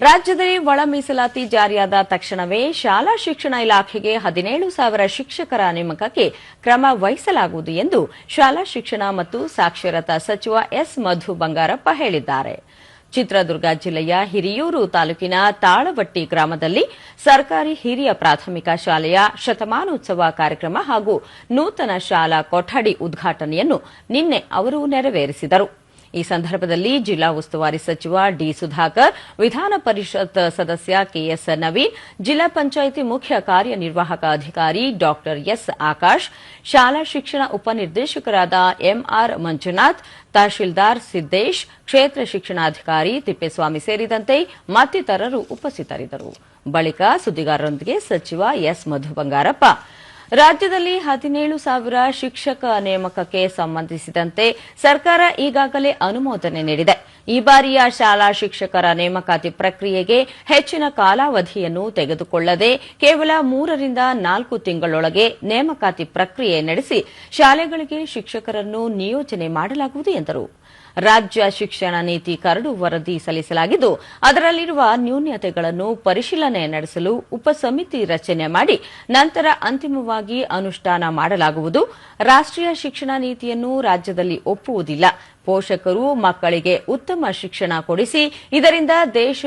ರಾಜ್ಯದಲ್ಲಿ ಒಳ ಮೀಸಲಾತಿ ಜಾರಿಯಾದ ತಕ್ಷಣವೇ ಶಾಲಾ ಶಿಕ್ಷಣ ಇಲಾಖೆಗೆ 17,000 ಶಿಕ್ಷಕರ ನೇಮಕಕ್ಕೆ ಕ್ರಮ ವಹಿಸಲಾಗುವುದು ಎಂದು ಶಾಲಾ ಶಿಕ್ಷಣ ಮತ್ತು ಸಾಕ್ಷರತಾ ಸಚಿವ ಎಸ್ ಮಧು ಬಂಗಾರಪ್ಪ ಹೇಳಿದ್ದಾರೆ. ಚಿತ್ರದುರ್ಗ ಜಿಲ್ಲೆಯ ಹಿರಿಯೂರು ತಾಲೂಕಿನ ತಾಳವಟ್ಟಿ ಗ್ರಾಮದಲ್ಲಿ ಸರ್ಕಾರಿ ಹಿರಿಯ ಪ್ರಾಥಮಿಕ ಶಾಲೆಯ ಶತಮಾನೋತ್ಸವ ಕಾರ್ಯಕ್ರಮ ಹಾಗೂ ನೂತನ ಶಾಲಾ ಕೊಠಡಿ ಉದ್ಘಾಟನೆಯನ್ನು ನಿನ್ನೆ ಅವರು ನೆರವೇರಿಸಿದರು. ಈ ಸಂದರ್ಭದಲ್ಲಿ ಜಿಲ್ಲಾ ಉಸ್ತುವಾರಿ ಸಚಿವ ಡಿ ಸುಧಾಕರ್, ವಿಧಾನ ಪರಿಷತ್ ಸದಸ್ಯ ಕೆಎಸ್ ನವೀನ್, ಜಿಲ್ಲಾ ಪಂಚಾಯಿತಿ ಮುಖ್ಯ ಕಾರ್ಯನಿರ್ವಾಹಕ ಅಧಿಕಾರಿ ಡಾ ಎಸ್ ಆಕಾಶ್, ಶಾಲಾ ಶಿಕ್ಷಣ ಉಪನಿರ್ದೇಶಕರಾದ ಎಂಆರ್ ಮಂಜುನಾಥ್, ತಹಶೀಲ್ದಾರ್ ಸಿದ್ದೇಶ್, ಕ್ಷೇತ್ರ ಶಿಕ್ಷಣಾಧಿಕಾರಿ ತಿಪ್ಪೇಸ್ವಾಮಿ ಸೇರಿದಂತೆ ಮತ್ತಿತರರು ಉಪಸ್ಥಿತರಿದ್ದರು. ಬಳಿಕ ಸುದ್ದಿಗಾರರೊಂದಿಗೆ ಸಚಿವ ಎಸ್ ಮಧು ಬಂಗಾರಪ್ಪ, ರಾಜ್ಯದಲ್ಲಿ 17,000 ಶಿಕ್ಷಕ ನೇಮಕಕ್ಕೆ ಸಂಬಂಧಿಸಿದಂತೆ ಸರ್ಕಾರ ಈಗಾಗಲೇ ಅನುಮೋದನೆ ನೀಡಿದೆ. ಈ ಬಾರಿಯ ಶಾಲಾ ಶಿಕ್ಷಕರ ನೇಮಕಾತಿ ಪ್ರಕ್ರಿಯೆಗೆ ಹೆಚ್ಚಿನ ಕಾಲಾವಧಿಯನ್ನು ತೆಗೆದುಕೊಳ್ಳದೆ ಕೇವಲ 3 ರಿಂದ 4 ತಿಂಗಳೊಳಗೆ ನೇಮಕಾತಿ ಪ್ರಕ್ರಿಯೆ ನಡೆಸಿ ಶಾಲೆಗಳಿಗೆ ಶಿಕ್ಷಕರನ್ನು ನಿಯೋಜನೆ ಮಾಡಲಾಗುವುದು ಎಂದರು. ರಾಜ್ಯ ಶಿಕ್ಷಣ ನೀತಿ ಕರಡು ವರದಿ ಸಲ್ಲಿಸಲಾಗಿದ್ದು, ಅದರಲ್ಲಿರುವ ನ್ಯೂನತೆಗಳನ್ನು ಪರಿಶೀಲನೆ ನಡೆಸಲು ಉಪಸಮಿತಿ ರಚನೆ ಮಾಡಿ ನಂತರ ಅಂತಿಮವಾಗಿ ಅನುಷ್ಠಾನ ಮಾಡಲಾಗುವುದು. ರಾಷ್ಟ್ರೀಯ ಶಿಕ್ಷಣ ನೀತಿಯನ್ನು ರಾಜ್ಯದಲ್ಲಿ ಒಪ್ಪುವುದಿಲ್ಲ. ಪೋಷಕರು ಮಕ್ಕಳಿಗೆ ಉತ್ತಮ ಶಿಕ್ಷಣ ಕೊಡಿಸಿ ಇದರಿಂದ ದೇಶ